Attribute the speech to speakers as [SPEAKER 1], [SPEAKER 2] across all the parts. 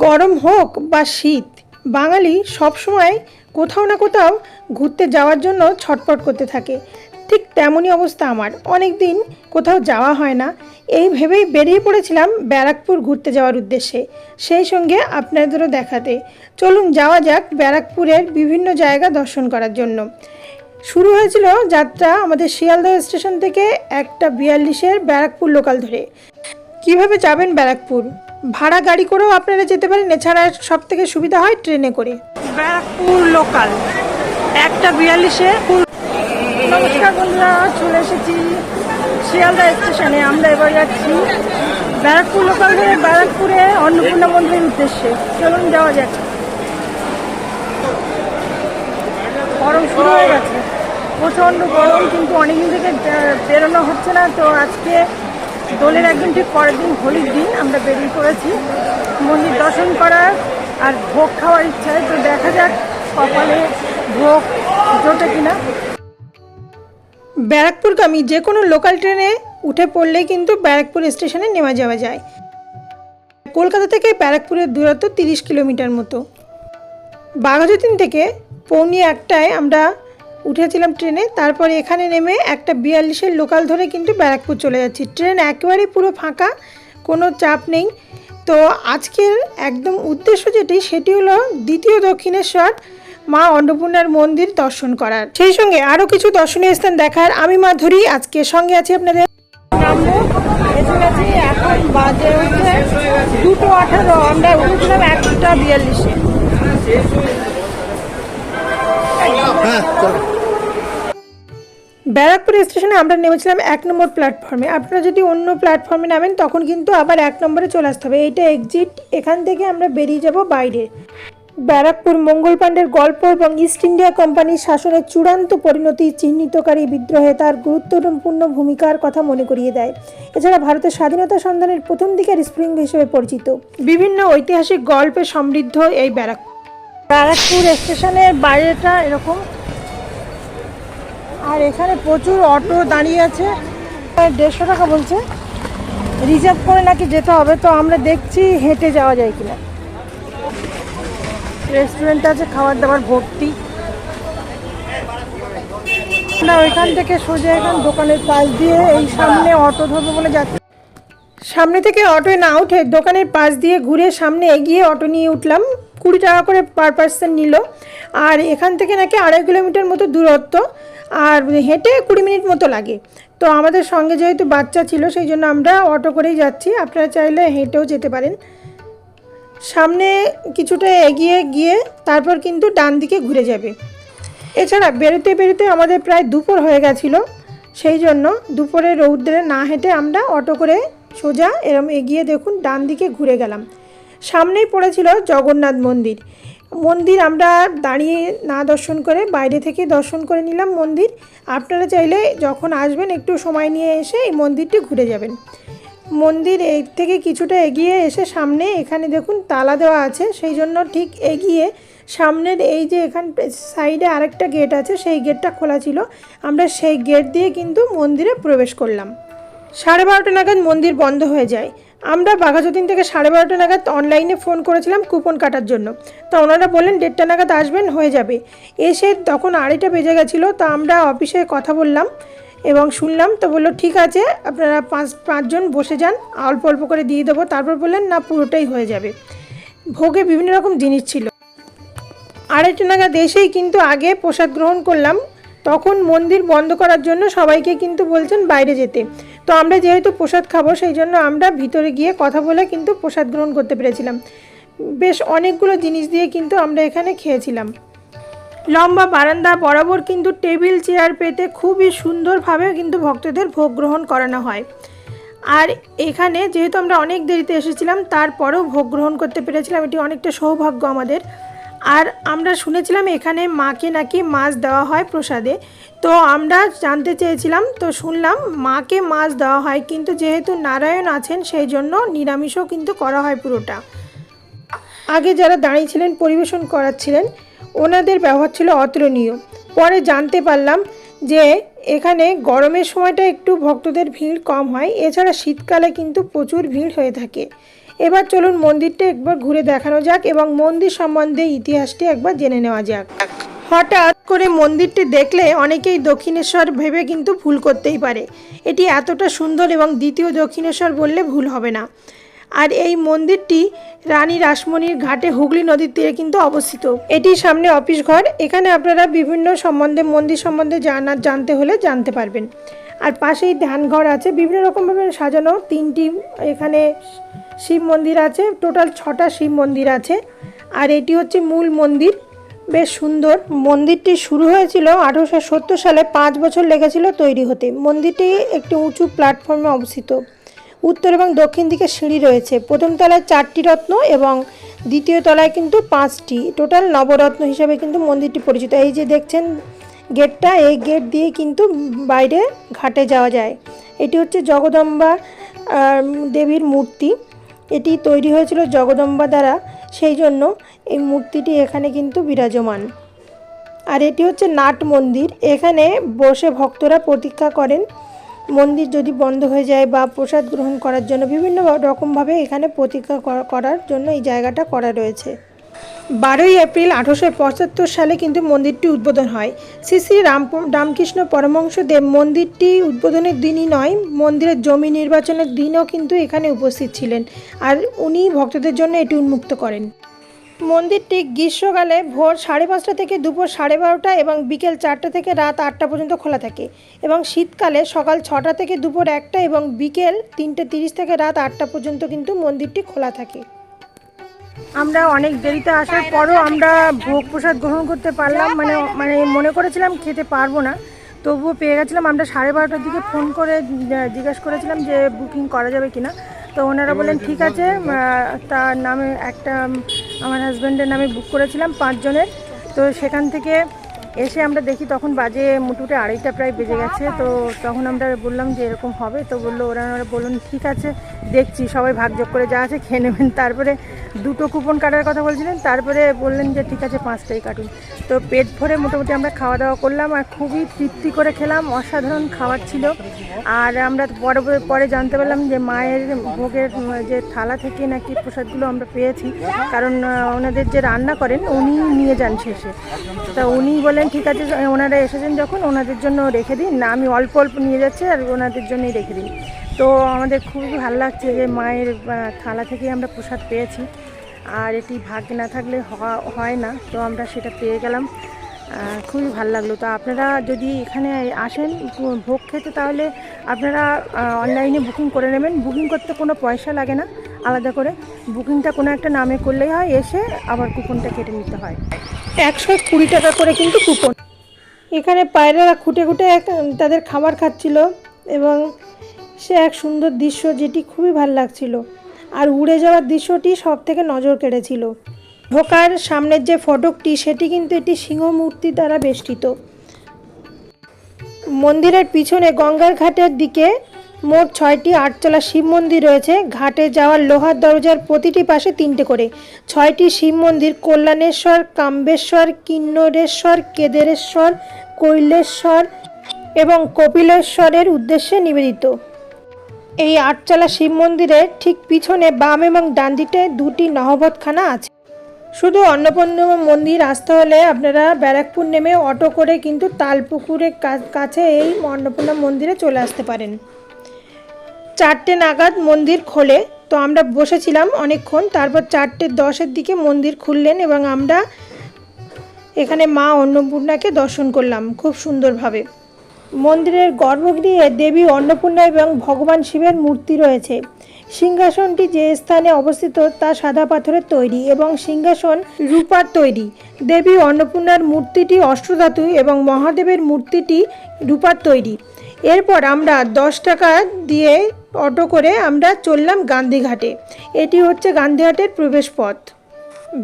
[SPEAKER 1] গরম হোক বা শীত, বাঙালি সবসময় কোথাও না কোথাও ঘুরতে যাওয়ার জন্য ছটফট করতে থাকে। ঠিক তেমনই অবস্থা আমার, অনেক দিন কোথাও যাওয়া হয় না। এই ভেবেই বেরিয়ে পড়েছিলাম ব্যারাকপুর ঘুরতে যাওয়ার উদ্দেশ্যে, সেই সঙ্গে আপনাদেরও দেখাতে। চলুন যাওয়া যাক ব্যারাকপুরের বিভিন্ন জায়গা দর্শন করার জন্য। শুরু হয়েছিল যাত্রা আমাদের শিয়ালদহ স্টেশন থেকে 1:42-এর ব্যারাকপুর লোকাল ধরে। কিভাবে যাবেন ব্যারাকপুর? ভাড়া গাড়ি করেও আপনারা যেতে পারেন, এছাড়া সব থেকে সুবিধা হয় ট্রেনে করে। ব্যারাকপুর লোকাল 1:42-এ। নমস্কার বন্ধুরা, চলে এসেছি শিয়ালদহ স্টেশনে। আমরা এবার যাচ্ছি ব্যারাকপুর লোকাল ধরে ব্যারাকপুরে অন্নপূর্ণা মন্দিরের উদ্দেশ্যে। চলুন যাওয়া যাক। গরম শুরু হয়ে গেছে, প্রচণ্ড গরম, কিন্তু অনেকদিন থেকে বেরোনো হচ্ছে না। তো আজকে দোলের একদিন ঠিক পরের দিন, হোলির দিন, আমরা বেরিয়ে পড়েছি মন্দির দর্শন করার আর ভোগ খাওয়ার ইচ্ছায়। তো দেখা যাক কপালে ভোগ জোটে কিনা। ব্যারাকপুরগামী যে কোনো লোকাল ট্রেনে উঠে পড়লেই কিন্তু ব্যারাকপুর স্টেশনে নেমে যাওয়া যায়। কলকাতা থেকে ব্যারাকপুরের দূরত্ব 30 কিলোমিটার মতো। বাঘাযতীন থেকে 1:45-টায় আমরা উঠেছিলাম ট্রেনে। তারপরে এখানে নেমে 1:42-এর লোকাল ধরে কিন্তু ব্যারাকপুর চলে যাচ্ছি। ট্রেন একেবারেই পুরো ফাঁকা, কোনো চাপ নেই। তো আজকের একদম উদ্দেশ্য সেটি হলো দ্বিতীয় দক্ষিণেশ্বর মা অন্নপূর্ণার মন্দির দর্শন করার, সেই সঙ্গে আরও কিছু দর্শনীয় স্থান দেখার। আমি মাধুরী, আজকে সঙ্গে আছি আপনাদের। এখন বাজে হচ্ছে 2:18, আমরা উঠেছিলাম 1:42-এ। ব্যারাকপুর স্টেশনে আমরা নেমেছিলাম 1 নম্বর প্ল্যাটফর্মে। আপনারা যদি অন্য প্ল্যাটফর্মে নামেন তখন কিন্তু আবার 1 নম্বরে চলে আসতে হবে। এইটা এক্সিট, এখান থেকে আমরা বেরিয়ে যাব বাইরে। ব্যারাকপুর মঙ্গল পাণ্ডের গল্প এবং ইস্ট ইন্ডিয়া কোম্পানির শাসনের চূড়ান্ত পরিণতি চিহ্নিতকারী বিদ্রোহে তার গুরুত্বপূর্ণ ভূমিকার কথা মনে করিয়ে দেয়। এছাড়া ভারতের স্বাধীনতা সন্ধানের প্রথম দিকের স্প্রিং হিসেবে পরিচিত। বিভিন্ন ঐতিহাসিক গল্পে সমৃদ্ধ এই ব্যারাকপুর স্টেশনের বাইরেটা এরকম। আর এখানে প্রচুর অটো দাঁড়িয়ে আছে। 150 টাকা বলছে, রিজার্ভ করে নাকি যেতে হবে। তো আমরা দেখছি হেঁটে যাওয়া যায় কিনা। রেস্টুরেন্ট আছে, খাবার দাবার ভর্তি। না, ওইখান থেকে সোজা এখান দোকানের পাশ দিয়ে এই সামনে অটো ধরবো বলে যাচ্ছে। সামনে থেকে অটোয় না উঠে দোকানের পাশ দিয়ে ঘুরে সামনে এগিয়ে অটো নিয়ে উঠলাম। 20 টাকা করে পার পার্সন নিল। আর এখান থেকে নাকি 2.5 কিলোমিটার মতো দূরত্ব, আর হেঁটে 20 মিনিট মতো লাগে। তো আমাদের সঙ্গে যেহেতু বাচ্চা ছিল, সেই জন্য আমরা অটো করেই যাচ্ছি। আপনারা চাইলে হেঁটেও যেতে পারেন। সামনে কিছুটা এগিয়ে গিয়ে তারপর কিন্তু ডান দিকে ঘুরে যাবে। এছাড়া বেরোতে বেরোতে আমাদের প্রায় দুপুর হয়ে গেছিলো, সেই জন্য দুপুরে রৌদ্রে না হেঁটে আমরা অটো করে সোজা এরম এগিয়ে দেখুন ডান দিকে ঘুরে গেলাম। সামনেই পড়েছিল জগন্নাথ মন্দির। আমরা দাঁড়িয়ে না দর্শন করে বাইরে থেকে দর্শন করে নিলাম মন্দির। আপনারা চাইলে যখন আসবেন একটু সময় নিয়ে এসে এই মন্দিরটি ঘুরে যাবেন। মন্দির এই থেকে কিছুটা এগিয়ে এসে সামনে এখানে দেখুন তালা দেওয়া আছে, সেই জন্য ঠিক এগিয়ে সামনের এই যে এখান সাইডে আরেকটা গেট আছে, সেই গেটটা খোলা ছিল। আমরা সেই গেট দিয়ে কিন্তু মন্দিরে প্রবেশ করলাম। 12:30 নাগাদ মন্দির বন্ধ হয়ে যায়। আমরা বাঘাযতীন থেকে 12:30 নাগাদ অনলাইনে ফোন করেছিলাম কুপন কাটার জন্য। তো ওনারা বললেন 1:30 নাগাদ আসবেন, হয়ে যাবে। এসে তখন 2:30 বেজে গেছিলো। তো আমরা অফিসে কথা বললাম এবং শুনলাম, তো বললো ঠিক আছে আপনারা 5 জন বসে যান, অল্প অল্প করে দিয়ে দেবো। তারপর বললেন না, পুরোটাই হয়ে যাবে। ভোগে বিভিন্ন রকম জিনিস ছিল। 2:30 নাগাদ এসেই কিন্তু আগে প্রসাদ গ্রহণ করলাম। তখন মন্দির বন্ধ করার জন্য সবাইকে কিন্তু বলছেন বাইরে যেতে। তো আমরা যেহেতু প্রসাদ খাবো, সেই জন্য আমরা ভিতরে গিয়ে কথা বলে কিন্তু প্রসাদ গ্রহণ করতে পেরেছিলাম। বেশ অনেকগুলো জিনিস দিয়ে কিন্তু আমরা এখানে খেয়েছিলাম। লম্বা বারান্দা বরাবর কিন্তু টেবিল চেয়ার পেতে খুবই সুন্দরভাবে কিন্তু ভক্তদের ভোগ গ্রহণ করানো হয়। আর এখানে যেহেতু আমরা অনেক দেরিতে এসেছিলাম, তারপরেও ভোগ গ্রহণ করতে পেরেছিলাম, এটি অনেকটা সৌভাগ্য আমাদের। আর আমরা শুনেছিলাম এখানে মাকে নাকি মাছ দেওয়া হয় প্রসাদে। তো আমরা জানতে চেয়েছিলাম, তো শুনলাম মাকে মাছ দেওয়া হয়, কিন্তু যেহেতু নারায়ণ আছেন সেই জন্য নিরামিষও কিন্তু করা হয় পুরোটা। আগে যারা দাঁড়িয়েছিলেন পরিবেশন করাচ্ছিলেন, ওনাদের ব্যবহার ছিল অতুলনীয়। পরে জানতে পারলাম যে এখানে গরমের সময়টা একটু ভক্তদের ভিড় কম হয়, এছাড়া শীতকালে কিন্তু প্রচুর ভিড় হয়ে থাকে। এবার চলুন মন্দিরটা একবার ঘুরে দেখানো যাক এবং মন্দির সম্বন্ধে ইতিহাসটি একবার জেনে নেওয়া যাক। হঠাৎ করে মন্দিরটি দেখলে অনেকেই দক্ষিণেশ্বর ভেবে কিন্তু ভুল করতেই পারে। এটি এতটা সুন্দর এবং দ্বিতীয় দক্ষিণেশ্বর বললে ভুল হবে না। আর এই মন্দিরটি রানী রাসমণির ঘাটে হুগলি নদীর তীরে কিন্তু অবস্থিত। এটির সামনে অফিস ঘর, এখানে আপনারা বিভিন্ন মন্দির সম্বন্ধে জানতে হলে জানতে পারবেন। আর পাশেই ধ্যানঘর আছে, বিভিন্ন রকমভাবে সাজানো। 3টি এখানে শিব মন্দির আছে, টোটাল 6টা শিব মন্দির আছে। আর এটি হচ্ছে মূল মন্দির, বেশ সুন্দর। মন্দিরটি শুরু হয়েছিল 1870 সালে, 5 বছর লেগেছিল তৈরি হতে। মন্দিরটি একটি উঁচু প্ল্যাটফর্মে অবস্থিত। উত্তর এবং দক্ষিণ দিকে সিঁড়ি রয়েছে। প্রথম তলায় 4টি রত্ন এবং দ্বিতীয় তলায় কিন্তু 5টি, টোটাল নবরত্ন হিসেবে কিন্তু মন্দিরটি পরিচিত। এই যে দেখছেন গেটটা, এই গেট দিয়ে কিন্তু বাইরে ঘাটে যাওয়া যায়। এটি হচ্ছে জগদম্বা দেবীর মূর্তি। এটি তৈরি হয়েছিল জগদম্বা দ্বারা, সেই জন্য এই মূর্তিটি এখানে কিন্তু বিরাজমান। আর এটি হচ্ছে নাট মন্দির, এখানে বসে ভক্তরা প্রতীক্ষা করেন মন্দির যদি বন্ধ হয়ে যায় বা প্রসাদ গ্রহণ করার জন্য। বিভিন্ন রকমভাবে এখানে প্রতীক্ষা করার জন্য এই জায়গাটা করা রয়েছে। 12ই এপ্রিল 1875 সালে কিন্তু মন্দিরটি উদ্বোধন হয়। শ্রী শ্রী রামকৃষ্ণ পরমহংসদেব মন্দিরটি উদ্বোধনের দিনই নয়, মন্দিরের জমি নির্বাচনের দিনও কিন্তু এখানে উপস্থিত ছিলেন। আর উনি ভক্তদের জন্য এটি উন্মুক্ত করেন। মন্দিরটি গ্রীষ্মকালে ভোর 5:30 থেকে দুপুর 12:30 এবং বিকেল 4টা থেকে রাত 8টা পর্যন্ত খোলা থাকে, এবং শীতকালে সকাল 6টা থেকে দুপুর 1টা এবং বিকেল 3:30 থেকে রাত 8টা পর্যন্ত কিন্তু মন্দিরটি খোলা থাকে। আমরা অনেক দেরিতে আসার পরও আমরা ভোগ প্রসাদ গ্রহণ করতে পারলাম, মানে মনে করেছিলাম খেতে পারবো না, তবুও পেয়ে গেছিলাম। আমরা 12:30টার দিকে ফোন করে জিজ্ঞাসা করেছিলাম যে বুকিং করা যাবে কিনা, তো ওনারা বললেন ঠিক আছে। তার নামে একটা আমার হাজব্যান্ডের নামে বুক করেছিলাম 5 জনের। তো সেখান থেকে এসে আমরা দেখি তখন বাজে মোটামুটি 2:30 প্রায় বেজে গেছে। তো তখন আমরা বললাম যে এরকম হবে, তো ওরা বললেন ঠিক আছে দেখছি, সবাই ভাগযোগ করে যা আছে খেয়ে নেবেন। তারপরে 2টো কুপন কাটার কথা বলছিলেন, তারপরে বললেন যে ঠিক আছে 5টাই কাটুন। তো পেট ভরে মোটামুটি আমরা খাওয়া দাওয়া করলাম আর খুবই তৃপ্তি করে খেলাম, অসাধারণ খাবার ছিল। আর আমরা পরে জানতে পারলাম যে মায়ের ভোগের যে থালা থেকে নাকি প্রসাদগুলো আমরা পেয়েছি, কারণ ওনাদের যে রান্না করেন উনি নিয়ে যান শেষে। তা উনি বলেন ঠিক আছে, ওনারা এসেছেন যখন ওনাদের জন্য রেখে দিন, না আমি অল্প অল্প নিয়ে যাচ্ছি আর ওনাদের জন্যই রেখে দিন। তো আমাদের খুবই ভালো লাগছে যে মায়ের থালা থেকে আমরা প্রসাদ পেয়েছি, আর এটি ভাগ্যে না থাকলে হয় না, তো আমরা সেটা পেয়ে গেলাম। খুবই ভালো লাগলো। তো আপনারা যদি এখানে আসেন ভোগ খেতে, তাহলে আপনারা অনলাইনে বুকিং করে নেবেন। বুকিং করতে কোনো পয়সা লাগে না, আলাদা করে বুকিংটা কোনো একটা নামে করলেই হয়, এসে আবার কুপনটা কেটে নিতে হয়। 120 টাকা করে কিন্তু কুপন। এখানে পায়রারা খুঁটে খুঁটে তাদের খাবার খাচ্ছিল এবং সে এক সুন্দর দৃশ্য, যেটি খুবই ভালো লাগছিল। আর উড়ে যাওয়ার দৃশ্যটি সব থেকে নজর কেড়েছিল। ঢোকার সামনের যে ফটকটি, সেটি কিন্তু এটি সিংহ মূর্তি দ্বারা বেষ্টিত। মন্দিরের পিছনে গঙ্গার ঘাটের দিকে মোট 6টি 8তলা শিব মন্দির রয়েছে। ঘাটে যাওয়ার লোহার দরজার প্রতিটি পাশে 3টে করে। 6টি শিব মন্দির কল্যাণেশ্বর, কাম্বেশ্বর, কিন্নরেশ্বর, কেদারেশ্বর, কৈলেশ্বর এবং কপিলেশ্বরের উদ্দেশ্যে নিবেদিত। এই 8তলা শিব মন্দিরের ঠিক পিছনে বাম এবং ডান দিকে 2টি নহবতখানা আছে। শুধু অন্নপূর্ণা মন্দির আসতে হলে আপনারা ব্যারাকপুর নেমে অটো করে কিন্তু তালপুকুরের কাছে এই অন্নপূর্ণা মন্দিরে চলে আসতে পারেন। 4টে নাগাদ মন্দির খোলে, তো আমরা বসেছিলাম অনেকক্ষণ। তারপর 4:10 দিকে মন্দির খুললেন এবং আমরা এখানে মা অন্নপূর্ণাকে দর্শন করলাম খুব সুন্দরভাবে। মন্দিরের গর্ভগৃহে দেবী অন্নপূর্ণা এবং ভগবান শিবের মূর্তি রয়েছে। সিংহাসনটি যে স্থানে অবস্থিত তা সাদা পাথরের তৈরি এবং সিংহাসন রূপার তৈরি। দেবী অন্নপূর্ণার মূর্তিটি অষ্টধাতু এবং মহাদেবের মূর্তিটি রূপার তৈরি। এরপর আমরা 10 টাকা দিয়ে অটো করে আমরা চললাম গান্ধীঘাটে। এটি হচ্ছে গান্ধীঘাটের প্রবেশ পথ।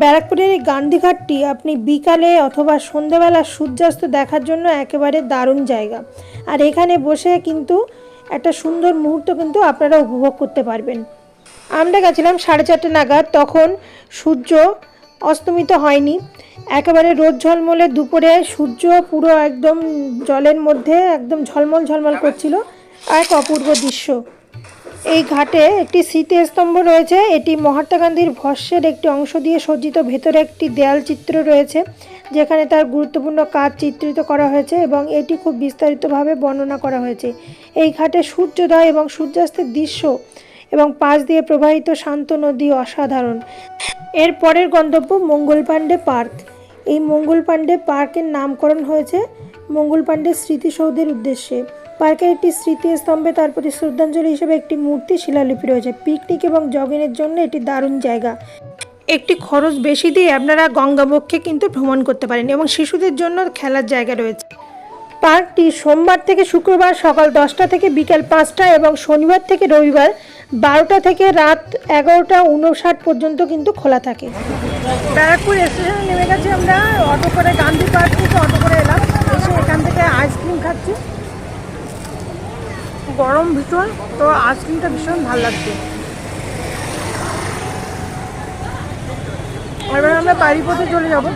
[SPEAKER 1] ব্যারাকপুরের এই গান্ধীঘাটটি আপনি বিকালে অথবা সন্ধ্যাবেলা সূর্যাস্ত দেখার জন্য একেবারে দারুণ জায়গা। আর এখানে বসে কিন্তু একটা সুন্দর মুহূর্ত কিন্তু আপনারা উপভোগ করতে পারবেন। আমরা গেছিলাম 4:30 নাগাদ, তখন সূর্য অস্তমিত হয়নি, একেবারে রোদ ঝলমলে দুপুরে সূর্য পুরো একদম জলের মধ্যে একদম ঝলমল ঝলমল করছিল, এক অপূর্ব দৃশ্য। এই ঘাটে একটি স্মৃতিস্তম্ভ রয়েছে। এটি মহাত্মা গান্ধীর ভস্মের একটি অংশ দিয়ে সজ্জিত। ভেতরে একটি দেয়াল চিত্র রয়েছে যেখানে তার গুরুত্বপূর্ণ কাজ চিত্রিত করা হয়েছে এবং এটি খুব বিস্তারিতভাবে বর্ণনা করা হয়েছে। এই ঘাটে সূর্যোদয় এবং সূর্যাস্তের দৃশ্য এবং পাশ দিয়ে প্রবাহিত শান্ত নদী অসাধারণ। এর পরের গন্তব্য মঙ্গল পাণ্ডে পার্ক। এই মঙ্গল পাণ্ডে পার্কের নামকরণ হয়েছে মঙ্গল পাণ্ডের স্মৃতিসৌধের উদ্দেশ্যে। পার্কের একটি স্মৃতিস্তম্ভে তার প্রতি শ্রদ্ধাঞ্জলি হিসেবে একটি মূর্তি শিলালিপি রয়েছে। পিকনিক এবং জগিংয়ের জন্য এটি দারুণ জায়গা। একটি খরচ বেশি দিয়ে আপনারা গঙ্গাবক্ষে কিন্তু ভ্রমণ করতে পারেন এবং শিশুদের জন্য খেলার জায়গা রয়েছে। পার্কটি সোমবার থেকে শুক্রবার সকাল 10টা থেকে বিকাল 5টা এবং শনিবার থেকে রবিবার 12টা থেকে রাত 11টা 59 পর্যন্ত কিন্তু খোলা থাকে। ব্যারাকপুর স্টেশনে নেমে গেছি আমরা। অটো করে গান্ধী পার্ক থেকে অটো করে এলাম, এসে এখান থেকে আইসক্রিম খাচ্ছি। গরম ভীষণ, তো আইসক্রিমটা ভীষণ ভালো লাগছে। এবার আমরা বাড়ির পথে চলে যাব।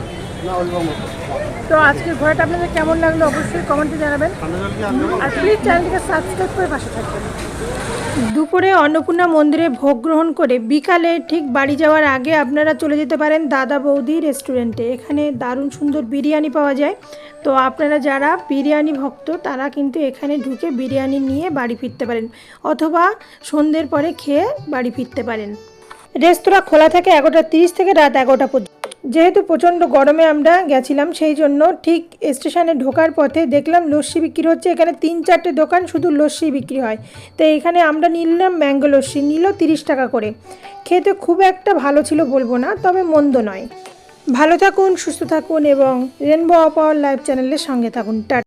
[SPEAKER 1] তো আজকের ঘোরাটা আপনাদের কেমন লাগলো অবশ্যই কমেন্টে জানাবেন, আর প্লিজ চ্যানেলটিকে সাবস্ক্রাইব করে পাশে থাকবেন। দুপুরে অন্নপূর্ণা মন্দিরে ভোগ গ্রহণ করে বিকালে ঠিক বাড়ি যাওয়ার আগে আপনারা চলে যেতে পারেন দাদা বৌদি রেস্টুরেন্টে। এখানে দারুণ সুন্দর বিরিয়ানি পাওয়া যায়। তো আপনারা যারা বিরিয়ানি ভক্ত তারা কিন্তু এখানে ঢুকে বিরিয়ানি নিয়ে বাড়ি ফিরতে পারেন, অথবা সন্ধ্যের পরে খেয়ে বাড়ি ফিরতে পারেন। রেস্তোরাঁ খোলা থাকে 11টা 30 থেকে রাত 11টা পর্যন্ত। যেহেতু প্রচণ্ড গরমে আমরা গেছিলাম, সেই জন্য ঠিক স্টেশনে ঢোকার পথে দেখলাম লস্যি বিক্রি হচ্ছে। এখানে 3-4টে দোকান শুধু লস্যি বিক্রি হয়। তো এখানে আমরা নিলাম ম্যাঙ্গো লস্যি, নিল 30 টাকা করে। খেতে খুব একটা ভালো ছিল বলবো না, তবে মন্দ নয়। ভালো থাকুন, সুস্থ থাকুন এবং রেনবো অফ আওয়ার লাইফ চ্যানেলের সঙ্গে থাকুন। টাটা।